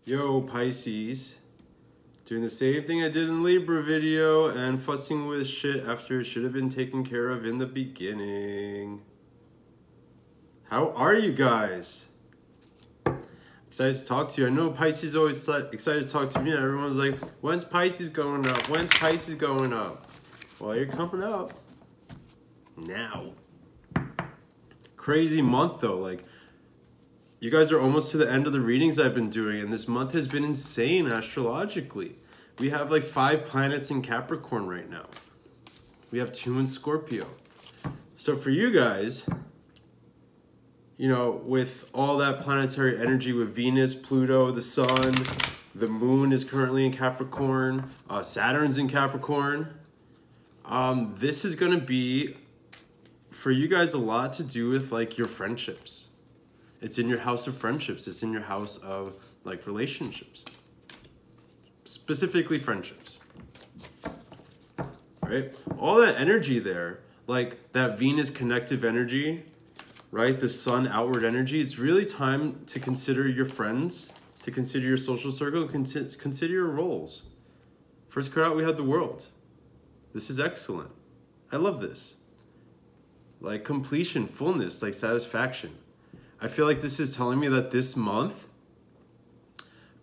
Yo, Pisces. Doing the same thing I did in the Libra video and fussing with shit after it should have been taken care of in the beginning. How are you guys? Excited to talk to you. I know Pisces always excited to talk to me. Everyone's like, when's Pisces going up? When's Pisces going up? Well, you're coming up now. Crazy month though. Like, you guys are almost to the end of the readings I've been doing, and this month has been insane astrologically. We have like 5 planets in Capricorn right now. We have 2 in Scorpio. So for you guys, you know, with all that planetary energy with Venus, Pluto, the Sun, the Moon is currently in Capricorn, Saturn's in Capricorn. This is going to be, for you guys, a lot to do with like your friendships. It's in your house of friendships. It's in your house of like relationships. Specifically friendships. Right? All that energy there, like that Venus connective energy, right? The Sun outward energy. It's really time to consider your friends, to consider your social circle, consider your roles. First card out, we had the World. This is excellent. I love this. Like completion, fullness, like satisfaction. I feel like this is telling me that this month,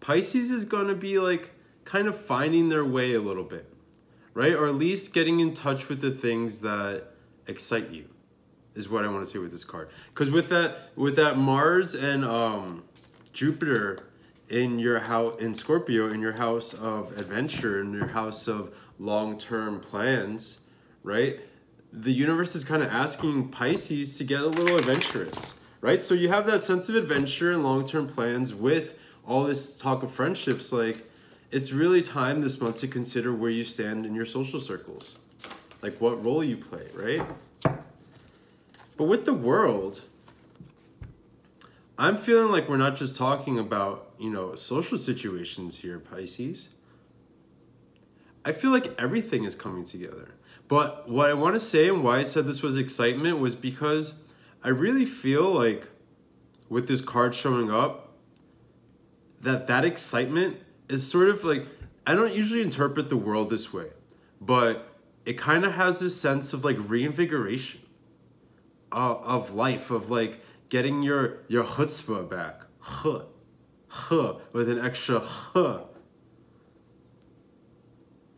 Pisces is going to be like kind of finding their way a little bit, right? Or at least getting in touch with the things that excite you is what I want to say with this card. Because with that Mars and Jupiter in your house, in Scorpio, in your house of adventure, in your house of long-term plans, right? The universe is kind of asking Pisces to get a little adventurous. Right? So you have that sense of adventure and long-term plans with all this talk of friendships. Like, it's really time this month to consider where you stand in your social circles. Like, what role you play, right? But with the World, I'm feeling like we're not just talking about, you know, social situations here, Pisces. I feel like everything is coming together. But what I want to say and why I said this was excitement was because I really feel like with this card showing up, that excitement is sort of like, I don't usually interpret the World this way, but it kind of has this sense of like reinvigoration of life, of like getting your chutzpah back, with an extra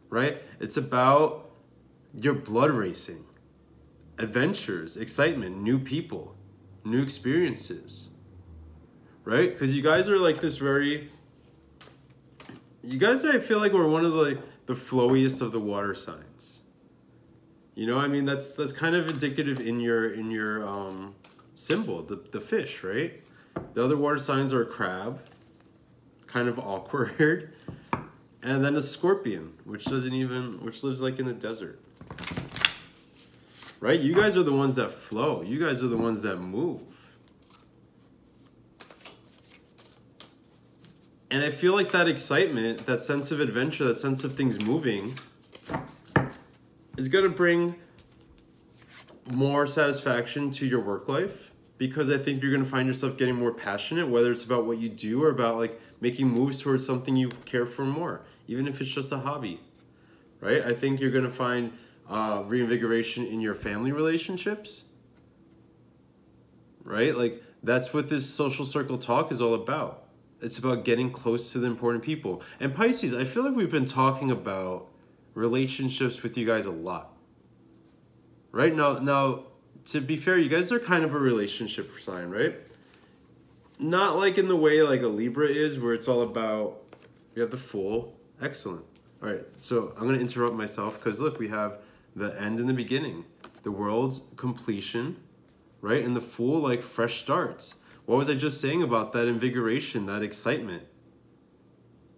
right? It's about your blood racing. Adventures, excitement, new people, new experiences, right? Because you guys are like this very, you guys I feel like we're one of the flowiest of the water signs. You know, I mean, that's kind of indicative in your symbol, the fish, right? The other water signs are a crab, kind of awkward, and then a scorpion, which lives like in the desert. Right? You guys are the ones that flow. You guys are the ones that move. And I feel like that excitement, that sense of adventure, that sense of things moving is going to bring more satisfaction to your work life, because I think you're going to find yourself getting more passionate, whether it's about what you do or about like making moves towards something you care for more, even if it's just a hobby. Right? I think you're going to find reinvigoration in your family relationships, right? Like, that's what this social circle talk is all about. It's about getting close to the important people. And Pisces, I feel like we've been talking about relationships with you guys a lot, right? Now, to be fair, you guys are kind of a relationship sign, right? Not like in the way like a Libra is, where it's all about, we have the Fool. Excellent. All right, so I'm going to interrupt myself because look, we have the end and the beginning, the World's completion, right? And the Fool, like fresh starts. What was I just saying about that invigoration, that excitement,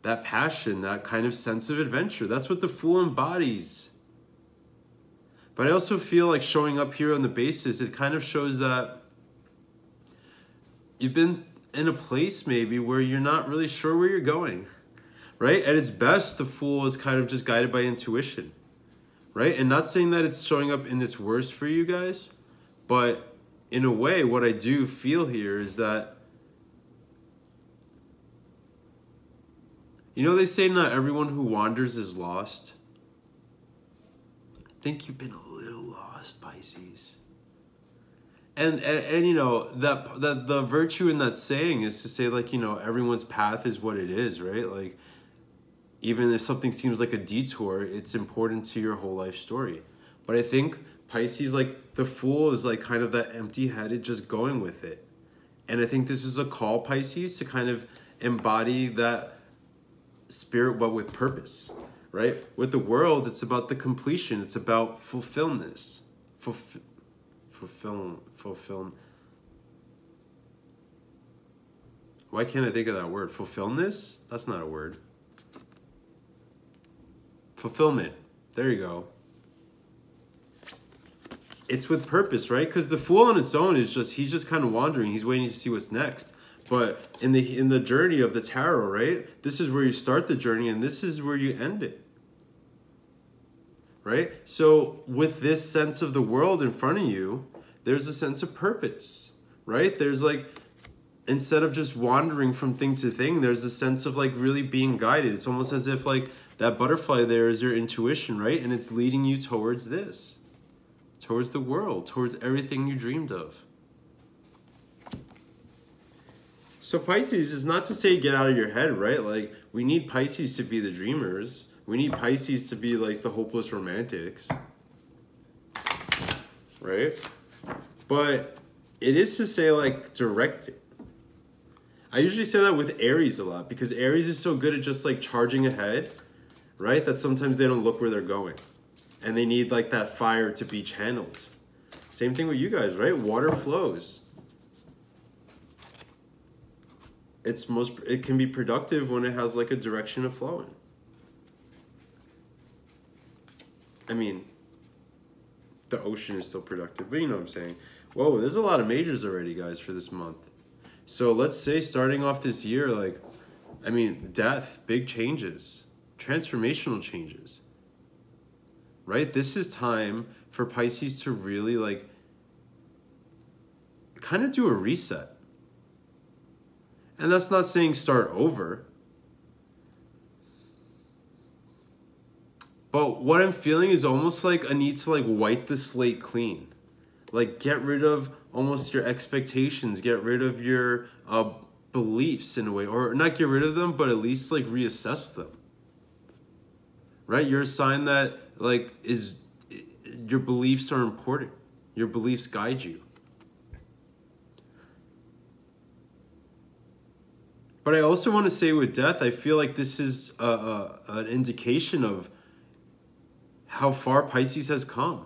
that passion, that kind of sense of adventure? That's what the Fool embodies. But I also feel like showing up here on the basis, it kind of shows that you've been in a place maybe where you're not really sure where you're going, right? At its best, the Fool is kind of just guided by intuition. Right? And not saying that it's showing up in its worst for you guys, but in a way, what I do feel here is that You know, they say not everyone who wanders is lost. I think you've been a little lost, Pisces. And you know, that the virtue in that saying is to say, like, you know, everyone's path is what it is, right? Like, even if something seems like a detour, it's important to your whole life story. But I think Pisces, like, the Fool is like kind of that empty-headed, just going with it. And I think this is a call, Pisces, to kind of embody that spirit, but with purpose, right? With the world, it's about the completion. It's about fulfillment. Fulfill. Why can't I think of that word? Fulfillness? That's not a word. Fulfillment. There you go. It's with purpose, right? Because the Fool on its own is just, he's just kind of wandering. He's waiting to see what's next. But in the journey of the tarot, right? This is where you start the journey, and this is where you end it. Right? So with this sense of the world in front of you, there's a sense of purpose, right? There's like, instead of just wandering from thing to thing, there's a sense of like really being guided. It's almost as if like that butterfly there is your intuition, right? And it's leading you towards this, towards the world, towards everything you dreamed of. So Pisces is not to say get out of your head, right? Like, we need Pisces to be the dreamers. We need Pisces to be like the hopeless romantics, right? But it is to say, like, direct it. I usually say that with Aries a lot, because Aries is so good at just like charging ahead, right? That sometimes they don't look where they're going. And they need like that fire to be channeled. Same thing with you guys, right? Water flows. It can be productive when it has like a direction of flowing. I mean, the ocean is still productive, but you know what I'm saying. Whoa, there's a lot of majors already, guys, for this month. So let's say starting off this year, like, I mean, death, big changes, transformational changes, right? This is time for Pisces to really like kind of do a reset. And that's not saying start over. But what I'm feeling is almost like a need to like wipe the slate clean. Like get rid of almost your expectations, get rid of your beliefs in a way, or not get rid of them, but at least like reassess them. Right? You're a sign that like your beliefs are important. Your beliefs guide you. But I also want to say with death, I feel like this is an indication of how far Pisces has come.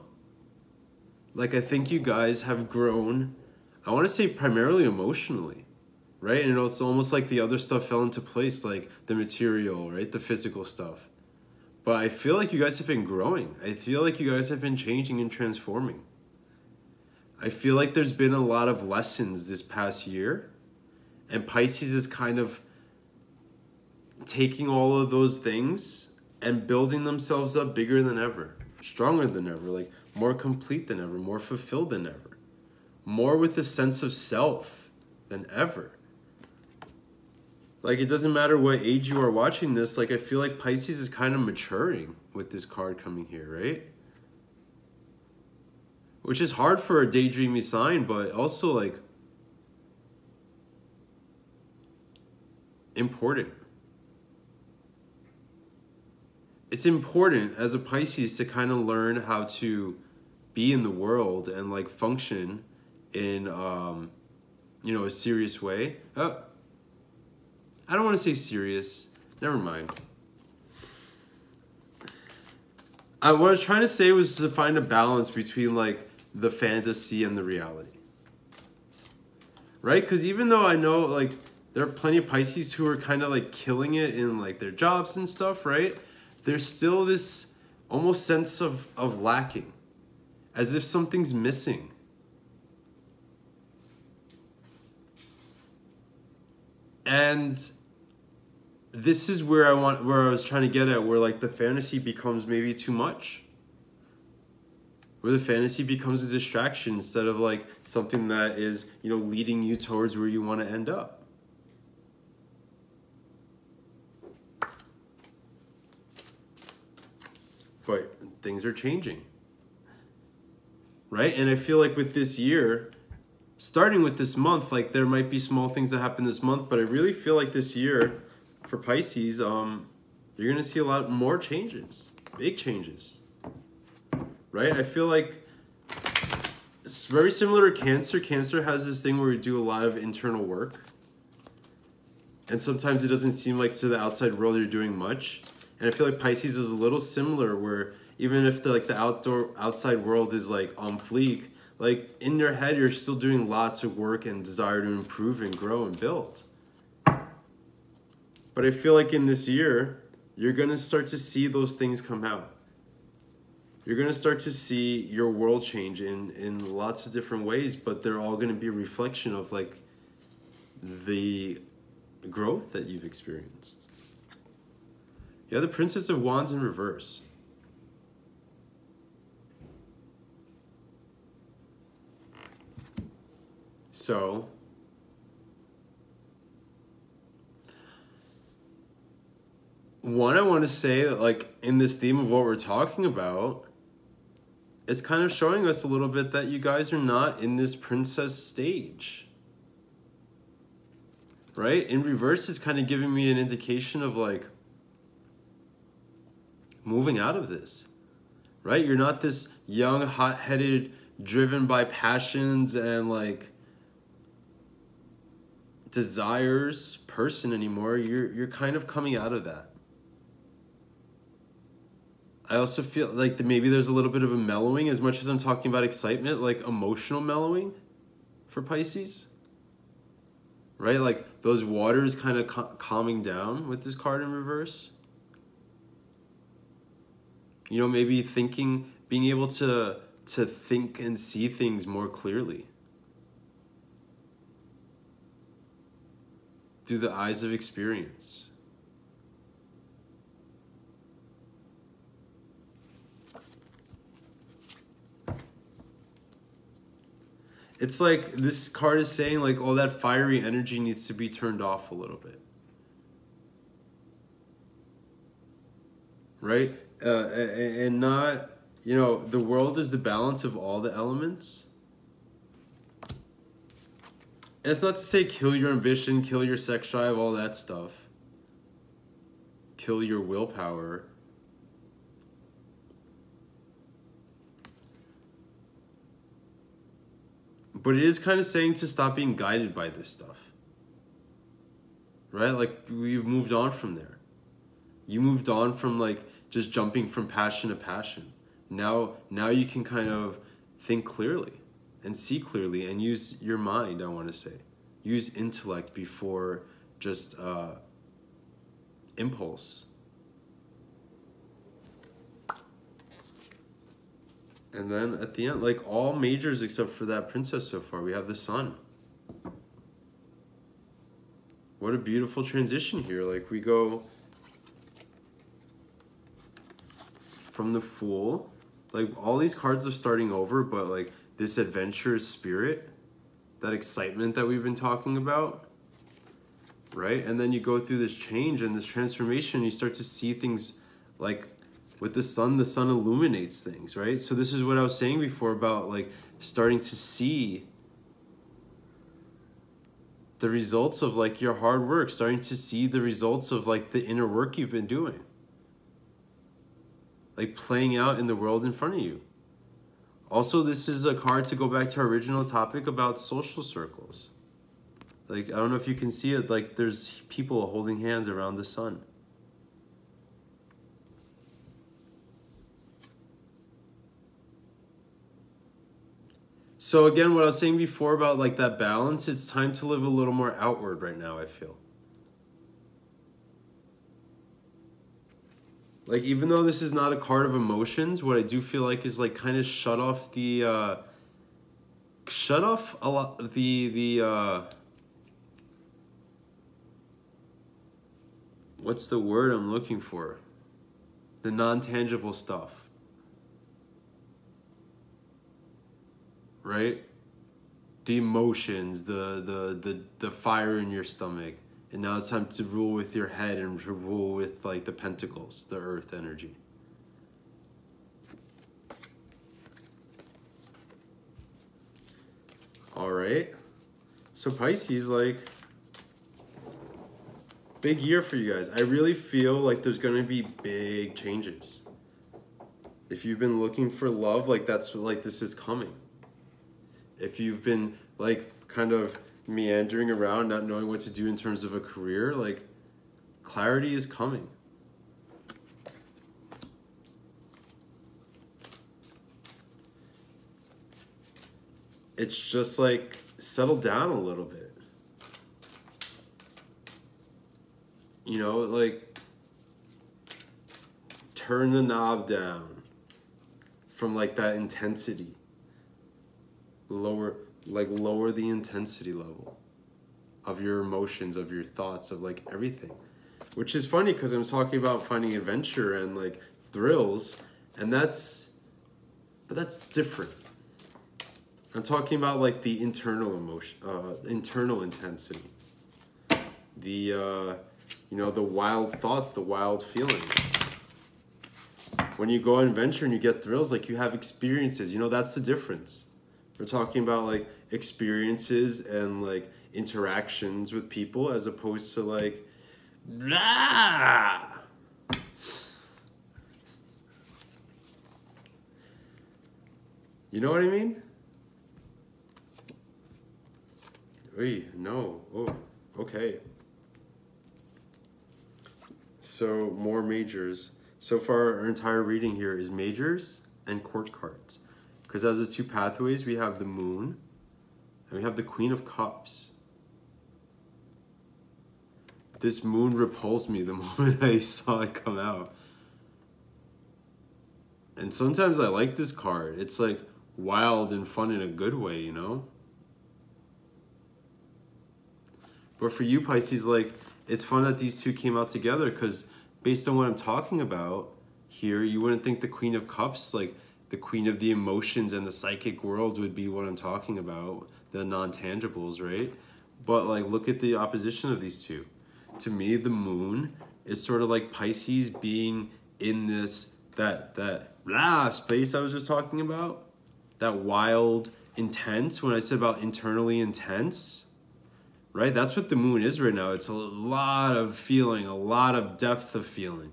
Like, I think you guys have grown, I want to say primarily emotionally, right? And it's almost like the other stuff fell into place, like the material, right? The physical stuff. But I feel like you guys have been growing. I feel like you guys have been changing and transforming. I feel like there's been a lot of lessons this past year. And Pisces is kind of taking all of those things and building themselves up bigger than ever, stronger than ever, like more complete than ever, more fulfilled than ever, more with a sense of self than ever. Like, it doesn't matter what age you are watching this, like, I feel like Pisces is kind of maturing with this card coming here, right? Which is hard for a daydreamy sign, but also, like, important. It's important as a Pisces to kind of learn how to be in the world and like function in you know, a serious way. I don't want to say serious. Never mind. What I was trying to say was to find a balance between like the fantasy and the reality. Right? Because even though I know like there are plenty of Pisces who are kind of like killing it in like their jobs and stuff, right? There's still this almost sense of lacking, as if something's missing. And this is where I was trying to get at, where like the fantasy becomes maybe too much. Where the fantasy becomes a distraction instead of like something that is, you know, leading you towards where you want to end up. but things are changing, right? And I feel like with this year, starting with this month, like there might be small things that happen this month, but I really feel like this year for Pisces, you're gonna see a lot more changes, big changes, right? I feel like it's very similar to Cancer. Cancer has this thing where we do a lot of internal work, and sometimes it doesn't seem like to the outside world you're doing much. And I feel like Pisces is a little similar, where even if the outside world is like on fleek, like in your head you're still doing lots of work and desire to improve and grow and build. But I feel like in this year, you're gonna start to see those things come out. You're gonna start to see your world change in lots of different ways, but they're all gonna be a reflection of like the growth that you've experienced. You have the Princess of Wands in reverse. So, one, I want to say that like in this theme of what we're talking about, it's kind of showing us a little bit that you guys are not in this princess stage. Right? In reverse, it's kind of giving me an indication of like moving out of this. Right? You're not this young, hot-headed, driven by passions and like desires person anymore. You're kind of coming out of that. I also feel like maybe there's a little bit of a mellowing, as much as I'm talking about excitement, like emotional mellowing for Pisces. Right? Like those waters kind of calming down with this card in reverse. You know, maybe being able to think and see things more clearly through the eyes of experience. It's like this card is saying like all that fiery energy needs to be turned off a little bit. Right? And not, you know, the world is the balance of all the elements. And it's not to say kill your ambition, kill your sex drive, all that stuff. Kill your willpower. But it is kind of saying to stop being guided by this stuff. Right? Like, you've moved on from there. You moved on from, like, just jumping from passion to passion. Now you can kind of think clearly and see clearly and use your mind, I want to say. Use intellect before just impulse. And then at the end, like all majors except for that princess so far, we have the sun. What a beautiful transition here. Like we go from the Fool, like all these cards are starting over, but like this adventurous spirit, that excitement that we've been talking about, right? And then you go through this change and this transformation, you start to see things like with the sun illuminates things, right? So this is what I was saying before about like starting to see the results of like your hard work, starting to see the results of like the inner work you've been doing, like playing out in the world in front of you. Also, this is a card to go back to our original topic about social circles. Like, I don't know if you can see it, like there's people holding hands around the sun. So again, what I was saying before about like that balance, it's time to live a little more outward right now, I feel. Like, even though this is not a card of emotions, what I do feel like is like kind of shut off what's the word I'm looking for? The non-tangible stuff. Right? The emotions, the fire in your stomach. And now it's time to rule with your head and to rule with like the pentacles, the earth energy. All right. So Pisces, like, big year for you guys. I really feel like there's going to be big changes. If you've been looking for love, like, that's like, this is coming. If you've been like kind of meandering around, not knowing what to do in terms of a career, like, clarity is coming. It's just like, settle down a little bit. You know, like, turn the knob down from like that intensity. Lower the intensity level of your emotions, of your thoughts, of like everything. Which is funny because I'm talking about finding adventure and like thrills, and that's different. I'm talking about like the internal emotion, internal intensity. The you know, the wild thoughts, the wild feelings. When you go on adventure and you get thrills, like, you have experiences, you know, that's the difference. We're talking about like experiences and like interactions with people as opposed to like, blah. You know what I mean? Wait, no. Oh, okay. So more majors. So far, our entire reading here is majors and court cards. Because as the two pathways, we have the moon and we have the Queen of Cups. This moon repulsed me the moment I saw it come out. And sometimes I like this card. It's like wild and fun in a good way, you know? But for you, Pisces, like, it's fun that these two came out together because based on what I'm talking about here, you wouldn't think the Queen of Cups, like the queen of the emotions and the psychic world, would be what I'm talking about, the non-tangibles, right? But like, look at the opposition of these two. To me, the moon is sort of like Pisces being in this, that space I was just talking about, that wild, intense, when I said about internally intense, right? That's what the moon is right now. It's a lot of feeling, a lot of depth of feeling.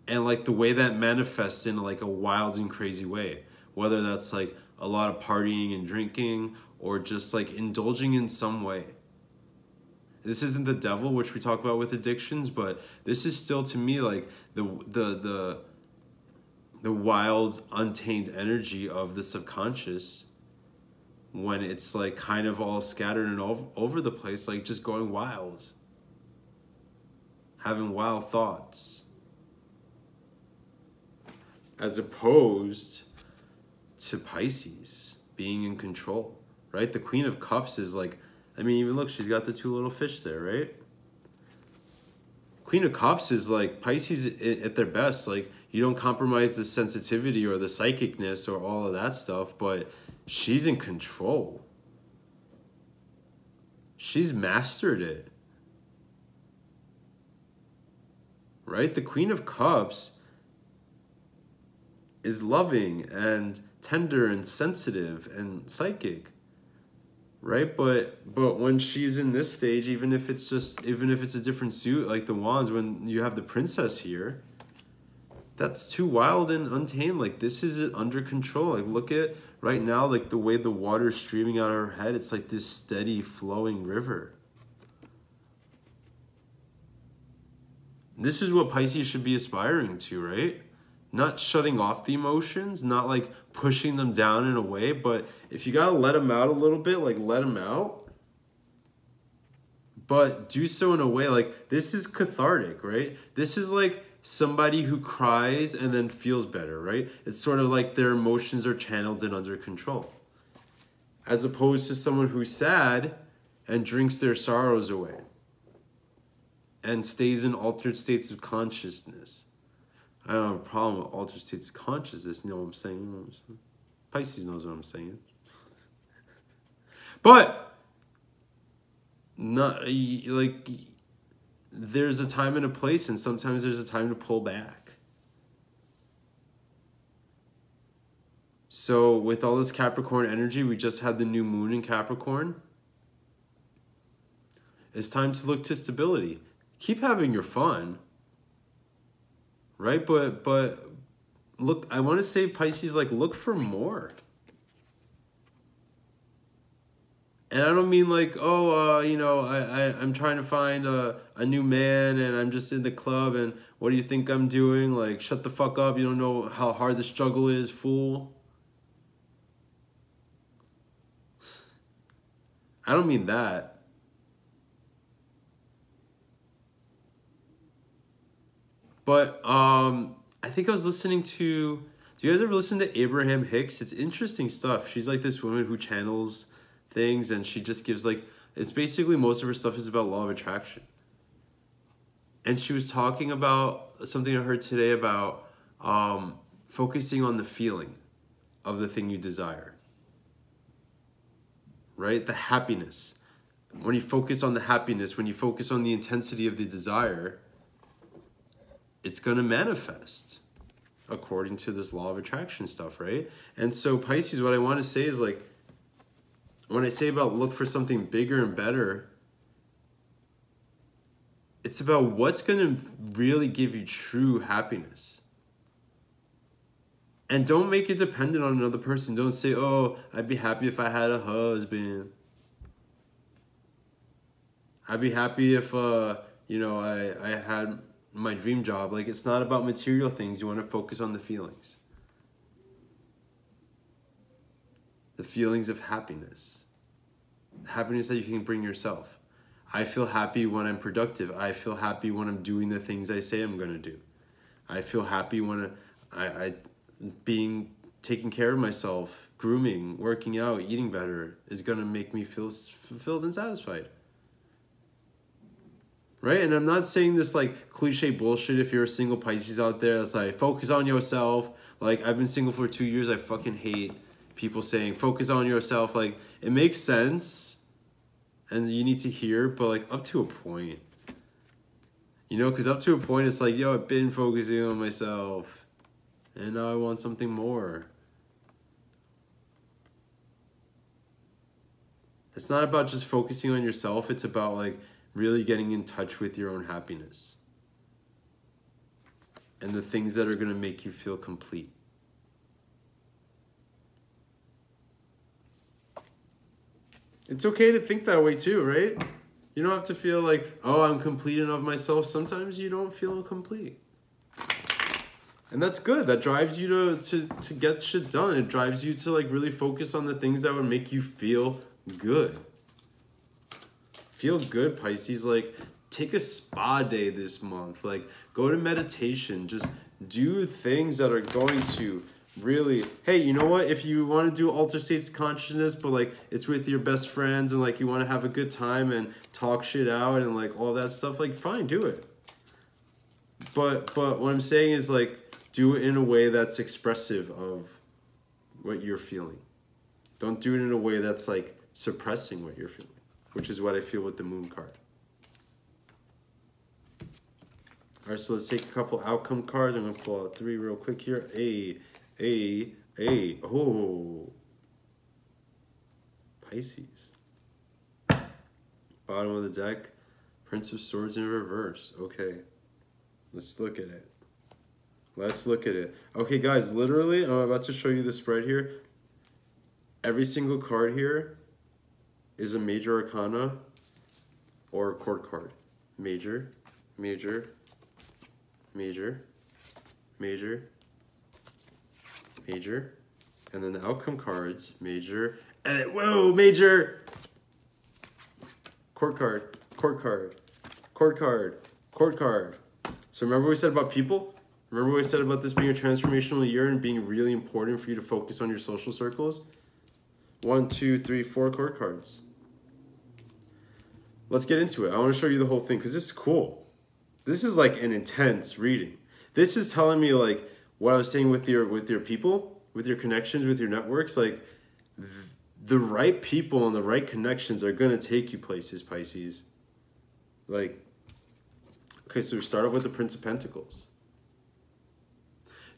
And like the way that manifests in like a wild and crazy way, whether that's like a lot of partying and drinking or just like indulging in some way. This isn't the devil, which we talk about with addictions, but this is still, to me, like the wild, untamed energy of the subconscious, when it's like kind of all scattered and all over the place, like just going wild, having wild thoughts, as opposed to Pisces being in control, right? The Queen of Cups is like, I mean, even look, she's got the two little fish there, right? Queen of Cups is like Pisces at their best. Like, you don't compromise the sensitivity or the psychicness or all of that stuff, but she's in control. She's mastered it. Right? The Queen of Cups is loving and tender and sensitive and psychic. Right? But when she's in this stage, even if it's a different suit, like the Wands, when you have the Princess here, that's too wild and untamed. Like, this is under control. Like, look at right now, like the way the water's streaming out of her head. It's like this steady flowing river. This is what Pisces should be aspiring to, right? Not shutting off the emotions, not like pushing them down in a way, but if you gotta let them out a little bit, like let them out. But do so in a way, like, this is cathartic, right? This is like somebody who cries and then feels better, right? It's sort of like their emotions are channeled and under control. As opposed to someone who's sad and drinks their sorrows away and stays in altered states of consciousness. I don't have a problem with altered states of consciousness, you know what I'm saying? You know what I'm saying? Pisces knows what I'm saying. But, not like, there's a time and a place, and sometimes there's a time to pull back. So with all this Capricorn energy, we just had the new moon in Capricorn. It's time to look to stability. Keep having your fun, right? But look, I want to say, Pisces, like, look for more. And I don't mean like, oh, you know, I'm trying to find a new man and I'm just in the club and what do you think I'm doing? Like, shut the fuck up. You don't know how hard the struggle is, fool. I don't mean that. But I think I was listening to, do you guys ever listen to Abraham Hicks? It's interesting stuff. She's like this woman who channels things and she just gives like, it's basically most of her stuff is about law of attraction. And she was talking about something I heard today about focusing on the feeling of the thing you desire. Right? The happiness. When you focus on the happiness, when you focus on the intensity of the desire, it's going to manifest according to this law of attraction stuff, right? And so Pisces, what I want to say is like, when I say about look for something bigger and better, it's about what's going to really give you true happiness. And don't make it dependent on another person. Don't say, oh, I'd be happy if I had a husband. I'd be happy if, you know, I had my dream job. Like, it's not about material things. You want to focus on the feelings. The feelings of happiness. Happiness that you can bring yourself. I feel happy when I'm productive. I feel happy when I'm doing the things I say I'm going to do. I feel happy when I taking care of myself, grooming, working out, eating better is going to make me feel fulfilled and satisfied. Right? And I'm not saying this like cliche bullshit if you're a single Pisces out there that's like, focus on yourself. Like, I've been single for 2 years. I fucking hate people saying, focus on yourself. Like, it makes sense and you need to hear, but like up to a point. You know, because up to a point, it's like, yo, I've been focusing on myself and now I want something more. It's not about just focusing on yourself. It's about like really getting in touch with your own happiness and the things that are going to make you feel complete. It's okay to think that way too, right? You don't have to feel like, oh, I'm complete enough myself. Sometimes you don't feel complete. And that's good. That drives you to get shit done. It drives you to like really focus on the things that would make you feel good. Feel good, Pisces. Like, take a spa day this month. Like, go to meditation. Just do things that are going to really, hey, you know what? If you want to do alter states of consciousness, but like it's with your best friends and like you want to have a good time and talk shit out and like all that stuff, like fine, do it. But what I'm saying is like, do it in a way that's expressive of what you're feeling. Don't do it in a way that's like suppressing what you're feeling, which is what I feel with the moon card. All right, so let's take a couple outcome cards. I'm going to pull out 3 real quick here. Oh. Pisces. Bottom of the deck, Prince of Swords in reverse. Okay, let's look at it. Let's look at it. Okay, guys, literally, I'm about to show you the spread here. Every single card here is a major arcana or a court card. Major, major, major, major, major, and then the outcome cards, major, and then, whoa, major, court card, court card, court card, court card. So remember what we said about people? Remember what I said about this being a transformational year and being really important for you to focus on your social circles? 1, 2, 3, 4 court cards. Let's get into it. I want to show you the whole thing because this is cool. This is like an intense reading. This is telling me like what I was saying with your people, with your connections, with your networks. Like the right people and the right connections are going to take you places, Pisces. Like, okay, so we start off with the Prince of Pentacles.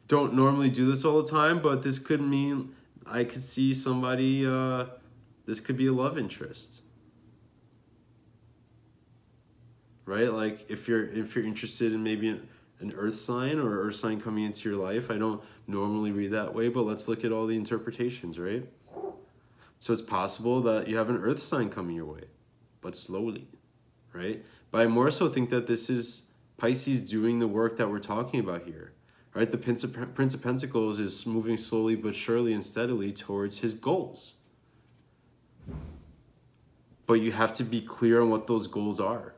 Don't normally do this all the time, but this could mean I could see somebody, this could be a love interest. Right? Like if you're interested in maybe an earth sign or earth sign coming into your life. I don't normally read that way, but let's look at all the interpretations, right? So it's possible that you have an earth sign coming your way, but slowly, right? But I more so think that this is Pisces doing the work that we're talking about here, right? The Prince of Pentacles is moving slowly but surely and steadily towards his goals. But you have to be clear on what those goals are,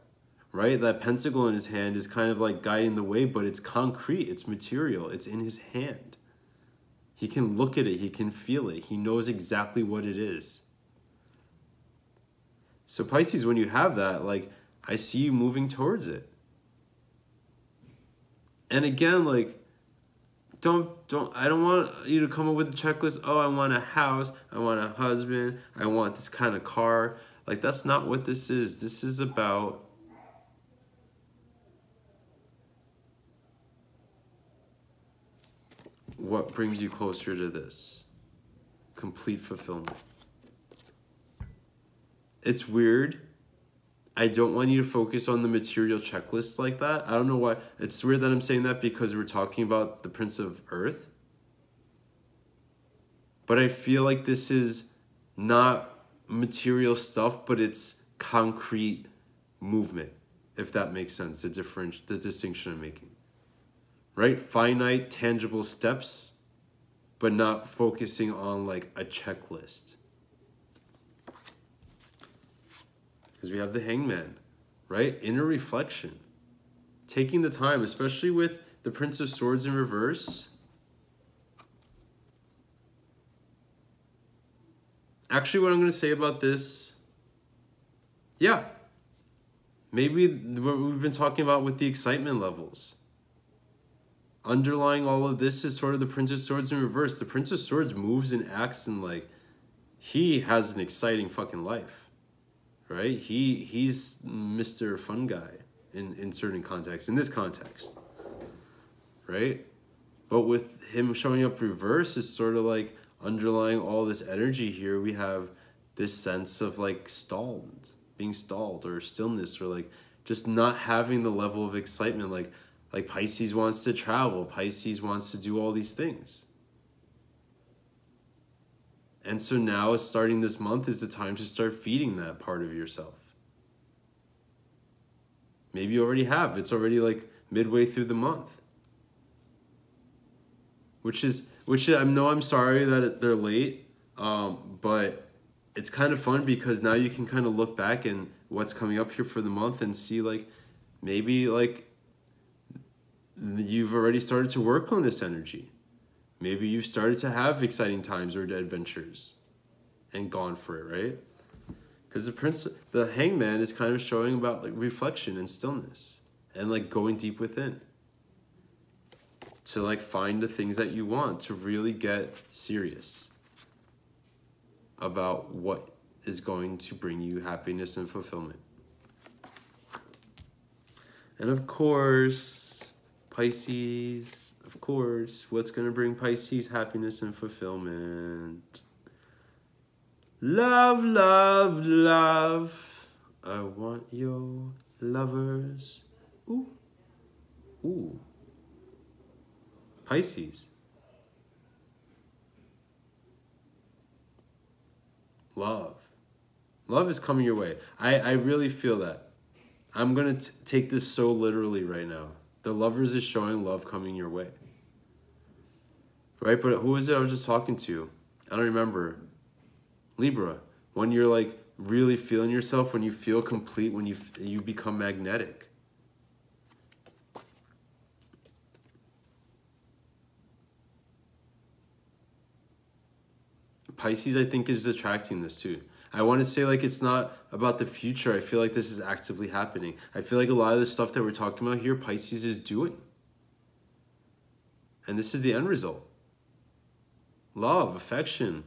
right? That pentacle in his hand is kind of like guiding the way, but it's concrete, it's material, it's in his hand. He can look at it, he can feel it, he knows exactly what it is. So Pisces, when you have that, like, I see you moving towards it. And again, like, I don't want you to come up with a checklist. Oh, I want a house, I want a husband, I want this kind of car. Like, that's not what this is. This is about what brings you closer to this complete fulfillment. It's weird. I don't want you to focus on the material checklist like that. I don't know why. It's weird that I'm saying that because we're talking about the Prince of Earth. But I feel like this is not material stuff, but it's concrete movement, if that makes sense, the distinction I'm making. Right? Finite, tangible steps, but not focusing on like a checklist. Because we have the Hangman, right? Inner reflection. Taking the time, especially with the Prince of Swords in reverse. Actually, what I'm going to say about this, yeah, maybe what we've been talking about with the excitement levels. Underlying all of this is sort of the Prince of Swords in reverse. The Prince of Swords moves and acts and like, he has an exciting fucking life, right? He's Mr. Fun Guy in certain contexts, in this context, right? But with him showing up reverse is sort of like underlying all this energy here. We have this sense of like being stalled or stillness, or like just not having the level of excitement. Like Pisces wants to travel. Pisces wants to do all these things. And so now, starting this month, is the time to start feeding that part of yourself. Maybe you already have. It's already like midway through the month. Which I know I'm sorry that they're late, but it's kind of fun because now you can kind of look back and what's coming up here for the month and see like maybe like you've already started to work on this energy. Maybe you've started to have exciting times or adventures and gone for it, right? Because the Hangman is kind of showing about like reflection and stillness and like going deep within to like find the things that you want, to really get serious about what is going to bring you happiness and fulfillment. And of course, Pisces, of course, what's going to bring Pisces happiness and fulfillment? Love, love, love. I want your lovers. Ooh. Ooh. Pisces. Love. Love is coming your way. I really feel that. I'm going to take this so literally right now. The Lovers is showing love coming your way. Right? But who is it I was just talking to? I don't remember. Libra. When you're like really feeling yourself, when you feel complete, when you become magnetic. Pisces, I think, is attracting this too. I want to say like it's not about the future. I feel like this is actively happening. I feel like a lot of the stuff that we're talking about here, Pisces is doing. And this is the end result. Love, affection.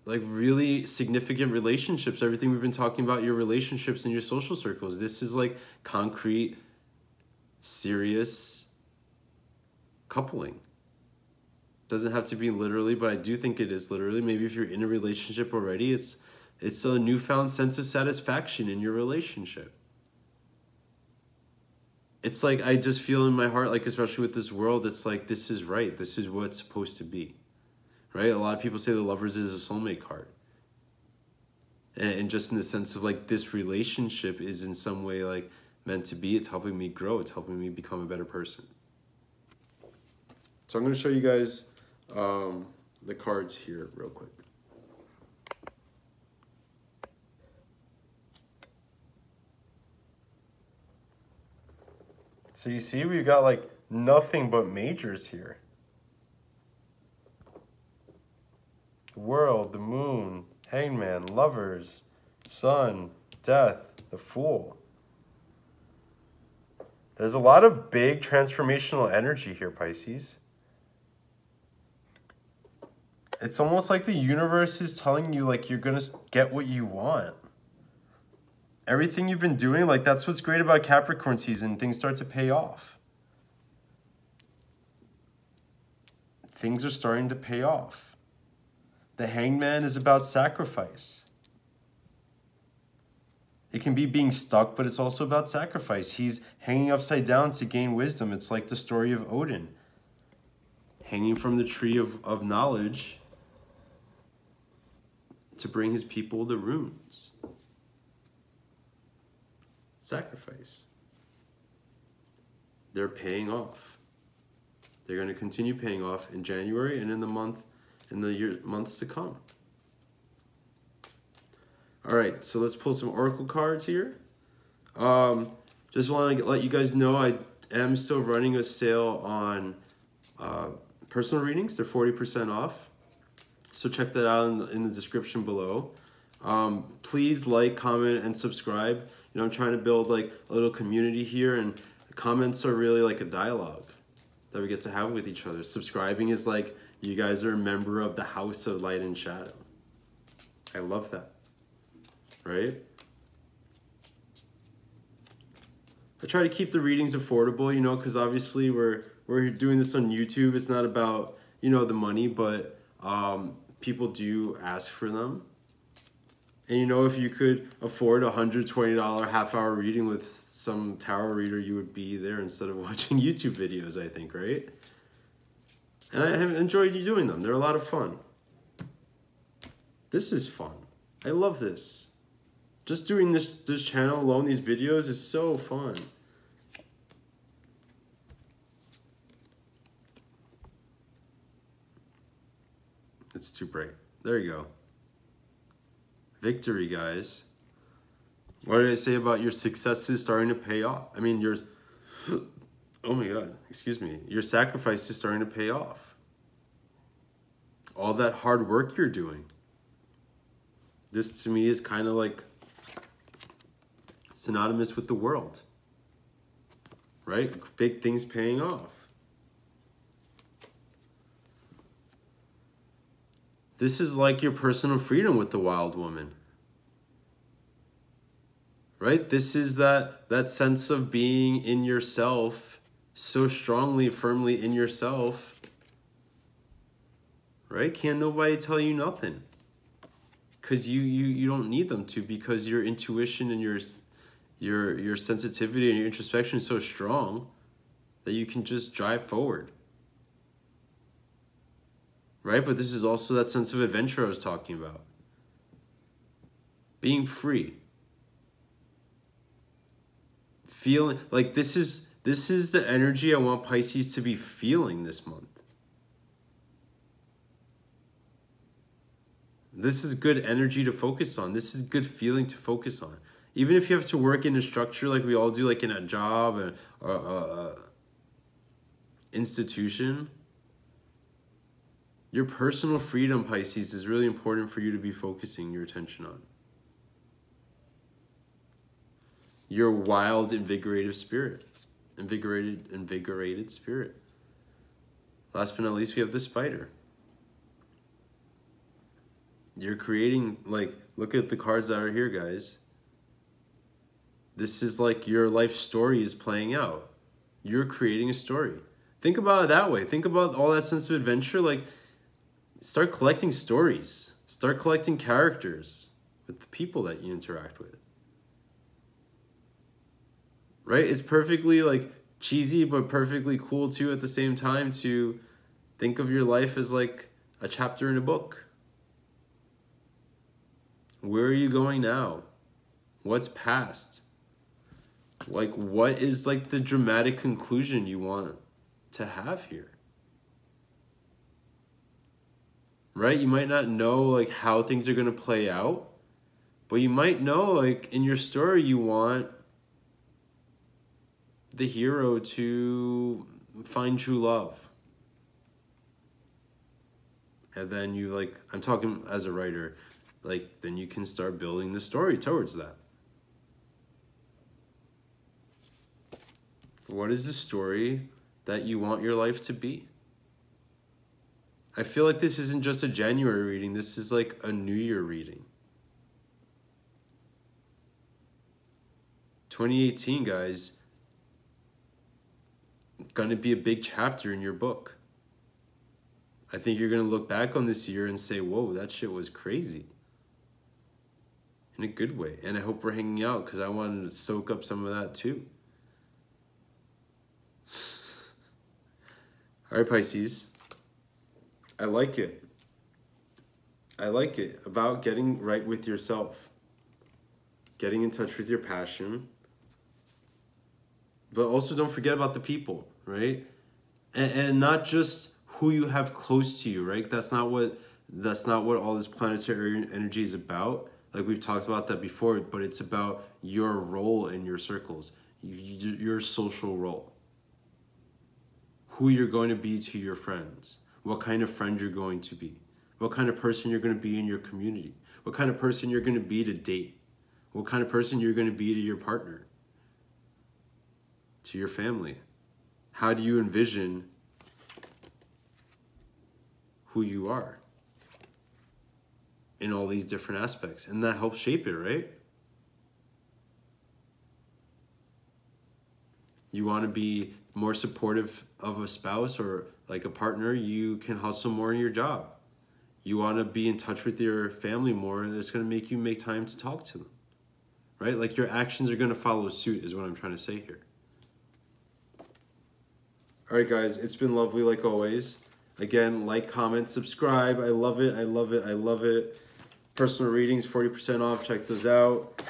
Like really significant relationships. Everything we've been talking about, your relationships and your social circles. This is like concrete, serious coupling. Doesn't have to be literally, but I do think it is literally. Maybe if you're in a relationship already, it's a newfound sense of satisfaction in your relationship. It's like I just feel in my heart, like especially with this world, it's like this is right. This is what it's supposed to be, right? A lot of people say the Lovers is a soulmate card. And just in the sense of like this relationship is in some way like meant to be. It's helping me grow. It's helping me become a better person. So I'm going to show you guys the cards here real quick. So you see we've got like nothing but majors here. The World, the Moon, Hangman, Lovers, Sun, Death, the Fool. There's a lot of big transformational energy here, Pisces. It's almost like the universe is telling you like you're gonna get what you want. Everything you've been doing, like that's what's great about Capricorn season. Things start to pay off. Things are starting to pay off. The Hangman is about sacrifice. It can be being stuck, but it's also about sacrifice. He's hanging upside down to gain wisdom. It's like the story of Odin. Hanging from the tree of knowledge to bring his people the runes. Sacrifice. They're paying off. They're going to continue paying off in January and in the months to come. All right, so let's pull some oracle cards here. Just want to let you guys know I am still running a sale on personal readings. They're 40% off. So check that out in the description below. Please like, comment, and subscribe. You know, I'm trying to build like a little community here, and the comments are really like a dialogue that we get to have with each other. Subscribing is like you guys are a member of the House of Light and Shadow. I love that, right? I try to keep the readings affordable, you know, because obviously we're doing this on YouTube. It's not about, you know, the money, but people do ask for them. And you know, if you could afford a $120 half-hour reading with some tarot reader, you would be there instead of watching YouTube videos, I think, right? And I have enjoyed you doing them. They're a lot of fun. This is fun. I love this. Just doing this channel alone, these videos, is so fun. It's too bright. There you go. Victory, guys. What did I say about your successes starting to pay off? I mean, oh my God, excuse me. Your sacrifice is starting to pay off. All that hard work you're doing. This to me is kind of like synonymous with the world, right? Big things paying off. This is like your personal freedom with the wild woman, right? This is that sense of being in yourself, so strongly, firmly in yourself, right? Can't nobody tell you nothing, because you don't need them to, because your intuition and your sensitivity and your introspection is so strong that you can just drive forward. Right? But this is also that sense of adventure I was talking about. Being free. Feeling like this is the energy I want Pisces to be feeling this month. This is good energy to focus on. This is good feeling to focus on. Even if you have to work in a structure like we all do, like in a job or a institution, your personal freedom, Pisces, is really important for you to be focusing your attention on. Your wild, invigorated spirit. Invigorated spirit. Last but not least, we have the spider. You're creating, like, look at the cards that are here, guys. This is like your life story is playing out. You're creating a story. Think about it that way. Think about all that sense of adventure. Like, start collecting stories. Start collecting characters with the people that you interact with. Right? It's perfectly like cheesy, but perfectly cool too at the same time to think of your life as like a chapter in a book. Where are you going now? What's past? Like, what is like the dramatic conclusion you want to have here? Right? You might not know like how things are going to play out, but you might know like in your story you want the hero to find true love. And then you like, I'm talking as a writer, like then you can start building the story towards that. What is the story that you want your life to be? I feel like this isn't just a January reading, this is like a New Year reading. 2018, guys, gonna be a big chapter in your book. I think you're gonna look back on this year and say, whoa, that shit was crazy. In a good way. And I hope we're hanging out because I wanted to soak up some of that too. All right, Pisces. I like it. I like it. About getting right with yourself. Getting in touch with your passion. But also don't forget about the people, right? And not just who you have close to you, right? That's not what all this planetary energy is about. Like we've talked about that before, but it's about your role in your circles, your social role. Who you're going to be to your friends, what kind of friend you're going to be, what kind of person you're going to be in your community, what kind of person you're going to be to date, what kind of person you're going to be to your partner, to your family. How do you envision who you are in all these different aspects? And that helps shape it, right? You want to be more supportive of a spouse or like a partner, you can hustle more in your job. You want to be in touch with your family more, and it's going to make you make time to talk to them, right? Like your actions are going to follow suit is what I'm trying to say here. All right, guys, it's been lovely like always. Again, like, comment, subscribe. I love it. I love it. I love it. Personal readings, 40% off. Check those out.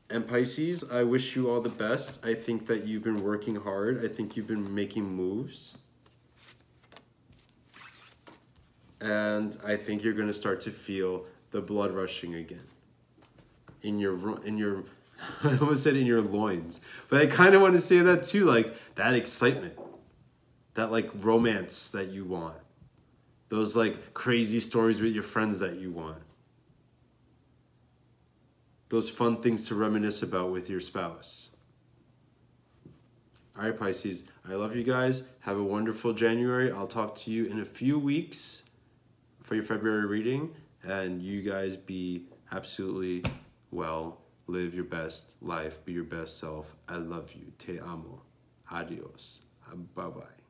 And Pisces, I wish you all the best. I think that you've been working hard. I think you've been making moves. And I think you're going to start to feel the blood rushing again. In your I almost said in your loins. But I kind of want to say that too, like that excitement. That like romance that you want. Those like crazy stories with your friends that you want. Those fun things to reminisce about with your spouse. All right, Pisces, I love you guys. Have a wonderful January. I'll talk to you in a few weeks for your February reading. And you guys be absolutely well. Live your best life. Be your best self. I love you. Te amo. Adios. Bye-bye.